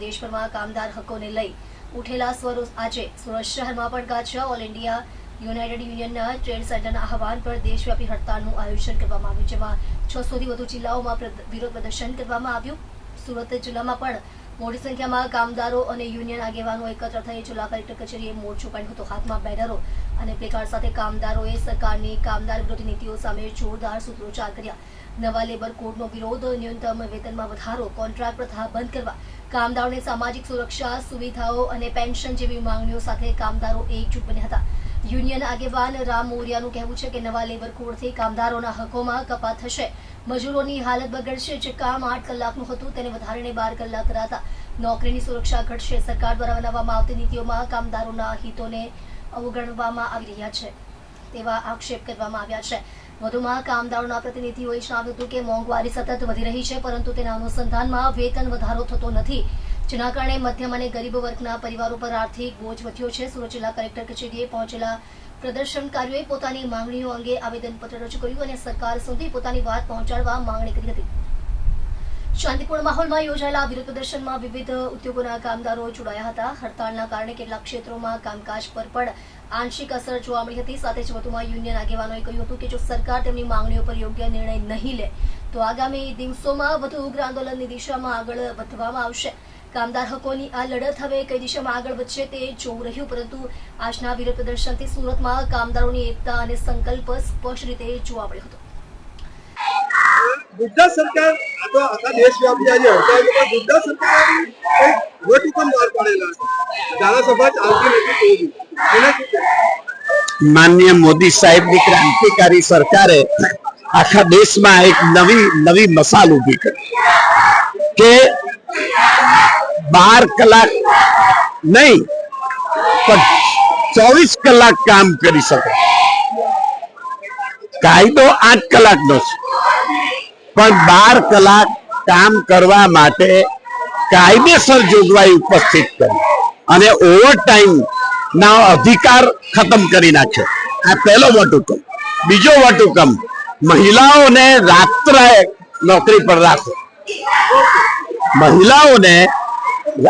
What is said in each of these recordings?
દેશભરમાં કામદાર હકોને લઈ ઉઠેલા સ્વરો આજે સુરત શહેરમાં પણ ગાજ્યા। ઓલ ઇન્ડિયા યુનાઇટેડ યુનિયનના ટ્રેડ સેન્ટરના આહવાન પર દેશવ્યાપી હડતાળનું આયોજન કરવામાં આવ્યું, જેમાં 600થી વધુ જિલ્લાઓમાં વિરોધ પ્રદર્શન કરવામાં આવ્યું। સુરત જિલ્લામાં પણ મોટી સંખ્યામાં કામદારો અને યુનિયન આગેવાનો એકત્ર થઈ જિલ્લા કલેક્ટર કચેરીએ મોરચો કાઢ્યો હતો। હાથમાં બેનરો અને પ્લેકાર્ડ સાથે કામદારોએ સરકારની કામદાર વિરોધી નીતિઓ સામે જોરદાર સૂત્રોચ્ચાર કર્યા। નવા લેબર કોડનો વિરોધ, ન્યૂનતમ વેતનમાં વધારો, કોન્ટ્રાક્ટ પ્રથા બંધ કરવા, કામદારોને સામાજિક સુરક્ષા સુવિધાઓ અને પેન્શન જેવી માંગણીઓ સાથે કામદારો એકજૂટ બન્યા હતા। યુનિયન આગેવાન રામ મોરિયાનું કહેવું છે કે નવા લેબર કોડથી કામદારોના હકોમાં કપાત થશે, મજૂરોની હાલત બગડશે। જે કામ 8 કલાકનું હતું તેને વધારીને 12 કલાક કરાતા નોકરીની સુરક્ષા ઘટશે। સરકાર દ્વારા બનાવવામાં આવતી નીતિઓમાં કામદારોના હિતોને અવગણવામાં આવી રહ્યા છે તેવા આક્ષેપ કરવામાં આવ્યા છે। વધુમાં કામદારોના પ્રતિનિધિઓએ જણાવ્યું હતું કે મોંઘવારી સતત વધી રહી છે, પરંતુ તેના અનુસંધાનમાં વેતન વધારો થતો નથી, જેના કારણે મધ્યમ અને ગરીબ વર્ગના પરિવારો પર આર્થિક બોજ વધ્યો છે। સુરત જિલ્લા કલેક્ટર કચેરીએ પહોંચેલા પ્રદર્શનકારીઓએ પોતાની માંગણીઓ અંગે આવેદનપત્ર રજૂ કર્યું અને સરકાર સુધી પોતાની વાત પહોંચાડવા માંગણી કરી હતી। શાંતિપૂર્ણ માહોલમાં યોજાયેલા વિરોધ પ્રદર્શનમાં વિવિધ ઉદ્યોગોના કામદારો જોડાયા હતા। હડતાળના કારણે કેટલાક ક્ષેત્રોમાં કામકાજ પર પણ આંશિક અસર જોવા મળી હતી। સાથે જ વધુમાં યુનિયન આગેવાનોએ કહ્યું હતું કે જો સરકાર તેમની માંગણીઓ પર યોગ્ય નિર્ણય નહીં લે તો આગામી દિવસોમાં વધુ ઉગ્ર આંદોલનની દિશામાં આગળ વધવામાં આવશે। કામદાર હકોની આ લડત હવે કઈ દિશામાં આગળ વધશે તે જોવું રહ્યું, પરંતુ આજના વિરોધ પ્રદર્શનથી સુરતમાં કામદારોની એકતા અને સંકલ્પ સ્પષ્ટ રીતે જોવા મળ્યો હતો। ગુજરાત સરકાર તો આખા દેશવ્યાપી આજે હડતાળ પર ગુજરાત સરકારની એક વટહુકમ બહાર પાડેલા છે, ધારાસભા ચાલતી નથી તો માનનીય મોદી સાહેબની ક્રાંતિકારી સરકારે આખા દેશમાં એક નવી મસાલ ઊભી કરી કે 12 કલાક નહીં પણ 24 કલાક કામ કરી શકે। કાયદો 8 કલાકનો છે, પણ 12 કલાક કામ કરવા માટે કાયદેસર જોગવાઈ ઉપસ્થિત કરી અને ઓવર ટાઈમ ના અધિકાર ખતમ કરી નાખ્યો। આ પહેલો વટહુકમ। બીજો વટહુકમ, મહિલાઓને રાત્રે નોકરી પર રાખો, મહિલાઓને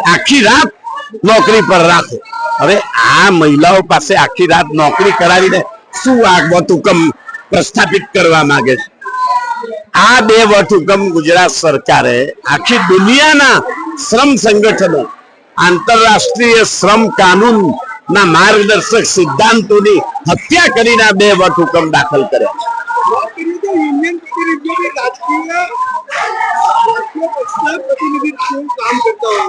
આખી રાત નોકરી પર રાખો। હવે આ મહિલાઓ પાસે આખી રાત નોકરી કરાવીને શું આ વટહુકમ પ્રસ્થાપિત કરવા માંગે છે? આ બે વટહુકમ ગુજરાત સરકારે આખી દુનિયાના શ્રમ સંગઠનો, આંતરરાષ્ટ્રીય શ્રમ કાનૂન ના માર્ગદર્શક સિદ્ધાંતોની હત્યા કરીને આ બે વટહુકમ દાખલ કર્યા છે। યુનિયન પ્રતિનિધિઓ રાજકીય પક્ષના પ્રતિનિધિત્વ કામ કરતા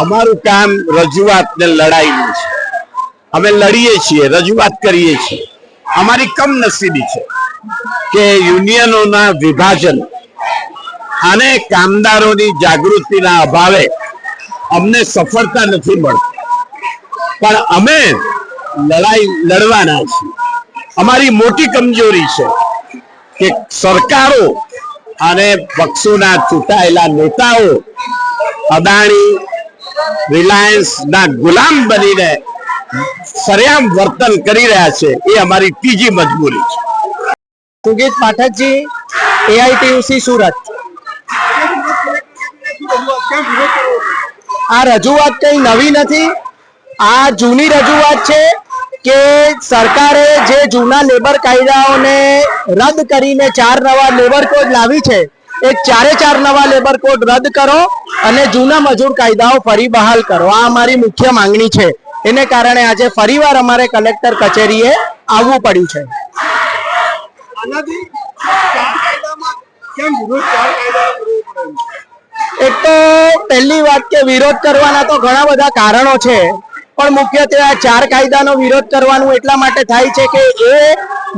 અમારું કામ રજૂઆત ને લડાઈનું છે। અમે લડીએ છીએ, રજૂઆત કરીએ છીએ। અમારી કમનસીબી છે કે યુનિયનોના વિભાજન અને કામદારોની જાગૃતિના અભાવે અમને સફળતા નથી મળતી, પણ અમે લડાઈ લડવાના છીએ। અમારી મોટી કમજોરી છે કે સરકારો અને પક્ષોના ચૂંટાયેલા નેતાઓ અદાણી, રિલાયન્સ ના ગુલામ બનીને સરેઆમ વર્તન કરી રહ્યા છે। એ અમારી ત્રીજી મજબૂરી છે। સુગીત પાઠકજી, એઆઈટીયુસી સુરત। આ રજૂઆત કઈ નવી નથી, આ જૂની રજૂઆત છે કે સરકારે જે જૂના લેબર કાયદાઓને રદ કરીને 4 નવા લેબર કોડ લાવી છે, એ 4 નવા લેબર કોડ રદ કરો અને જૂના મજૂર કાયદાઓ ફરી બહાલ કરો। આ અમારી મુખ્ય માંગણી છે। એને કારણે આજે ફરીવાર અમારે કલેક્ટર કચેરીએ આવવું પડ્યું છે। એક તો પહેલી વાત કે વિરોધ કરવાના તો ઘણા બધા કારણો છે, પણ મુખ્યત્વે આ 4 કાયદાનો વિરોધ કરવાનું એટલા માટે થાય છે કે એ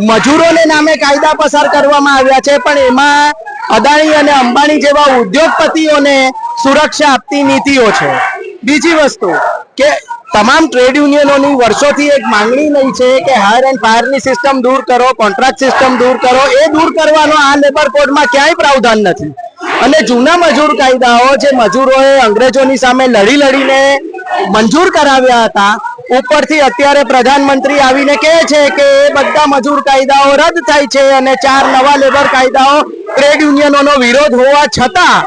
મજૂરોને નામે કાયદા પસાર કરવામાં આવ્યા છે, પણ એમાં અદાણી અને અંબાણી જેવા ઉદ્યોગપતિઓને સુરક્ષા આપતી નીતિઓ છે। બીજી વસ્તુ કે તમામ ટ્રેડ યુનિયનોની વર્ષોથી એક માંગણી રહી છે કે હાયર એન્ડ ફાયરની સિસ્ટમ દૂર કરો, કોન્ટ્રાક્ટ સિસ્ટમ દૂર કરો। એ દૂર કરવાનો આ લેબર કોડમાં ક્યાંય પ્રાવધાન નથી અને જૂના મજૂર કાયદાઓ જે મજૂરોએ અંગ્રેજોની સામે લડીને મંજૂર કરાવ્યા હતા ઉપરથી અત્યારે પ્રધાનમંત્રી આવીને કહે છે કે એ બધા મજૂર કાયદાઓ રદ થાય છે અને 4 નવા લેબર કાયદાઓ ટ્રેડ યુનિયનોનો વિરોધ હોવા છતાં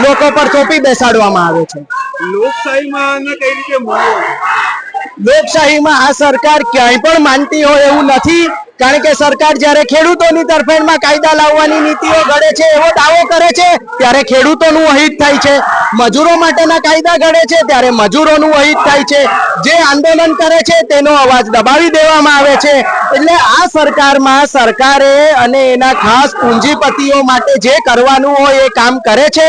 લોકો પર થોપી બેસાડવામાં આવે છે. લોકશાહીમાં કઈ રીતે મળ્યો? લોકશાહીમાં આ સરકાર ક્યાંય પણ માનતી હોય એવું નથી, કારણ કે સરકાર જ્યારે ખેડૂતોની તરફેણમાં કાયદા લાવવાની નીતિઓ ઘડે છે, એવો દાવો કરે છે, ત્યારે ખેડૂતોનું અહિત થાય છે. મજૂરો માટેના કાયદા ઘડે છે ત્યારે મજૂરોનું અહિત થાય છે. જે આંદોલન કરે છે તેનો અવાજ દબાવી દેવામાં આવે છે. એટલે આ સરકારમાં સરકારે અને એના ખાસ પૂંજીપતિઓ માટે જે કરવાનું હોય એ કામ કરે છે.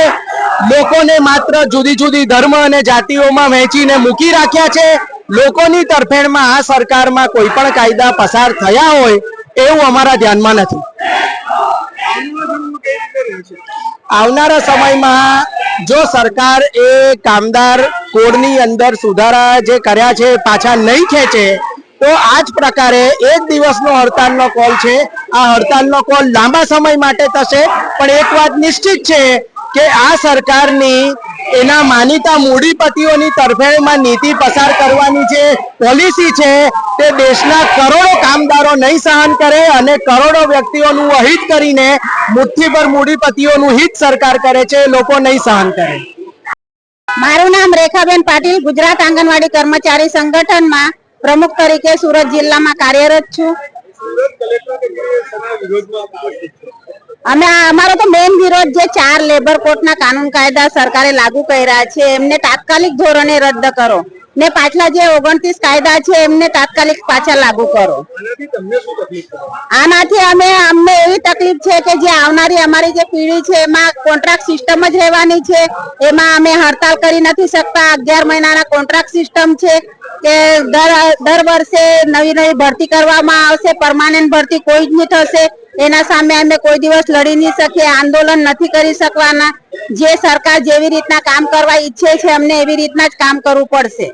લોકોને માત્ર જુદી જુદી ધર્મ અને જાતિઓમાં વહેંચીને મૂકી રાખ્યા છે. લોકોની તરફેણમાં આ સરકારમાં કોઈ પણ કાયદા પસાર થયા હોય એવું અમારા ધ્યાનમાં નથી. આવનારા સમયમાં જો સરકાર એ કામદાર કોડની અંદર સુધારા જે કર્યા છે પાછા નહીં ખેંચે તો આ જ પ્રકારે એક દિવસનો હડતાલનો કોલ છે. આ હડતાલનો કોલ લાંબા સમય માટે થશે, પણ એક વાત નિશ્ચિત છે કે આ સરકારની એના માનીતા મૂડીપતિઓની તરફેણમાં નીતિ પસાર કરવાની જે પોલિસી છે તે દેશના કરોડો કામદારો નહીં સહન કરે અને કરોડો વ્યક્તિઓનું અહિત કરીને મુઠ્ઠીભર મૂડીપતિઓનું હિત સરકાર કરે છે, લોકો નહીં સહન કરે. મારું નામ રેખાબેન પાટીલ, ગુજરાત આંગણવાડી કર્મચારી સંગઠનમાં પ્રમુખ તરીકે સુરત જિલ્લામાં કાર્યરત છું. અમારો તો મેઇન વિરોધ જે 4 લેબર કોડના કાનૂન કાયદા સરકારે લાગુ કર્યા છે એમને તાત્કાલિક ધોરણે રદ કરો ને પાછલા જે 29 કાયદા છે એમને તાત્કાલિક પાછા લાગુ કરો. આનાથી અમને એવી તકલીફ છે કે જે આવનારી અમારી જે પેઢી છે એમાં કોન્ટ્રાક્ટ સિસ્ટમ જ રહેવાની છે. એમાં અમે હડતાલ કરી નથી શકતા. 11 મહિનાના કોન્ટ્રાક્ટ સિસ્ટમ છે કે દર વર્ષે નવી ભરતી કરવામાં આવશે, પરમાનન્ટ ભરતી કોઈ જ નહીં થશે. એના સામે અમે કોઈ દિવસ લડી નહીં શકીએ, આંદોલન નથી કરી શકવાના. જે સરકાર જેવી રીતના કામ કરવા ઈચ્છે છે અમને એવી રીતના જ કામ કરવું પડશે.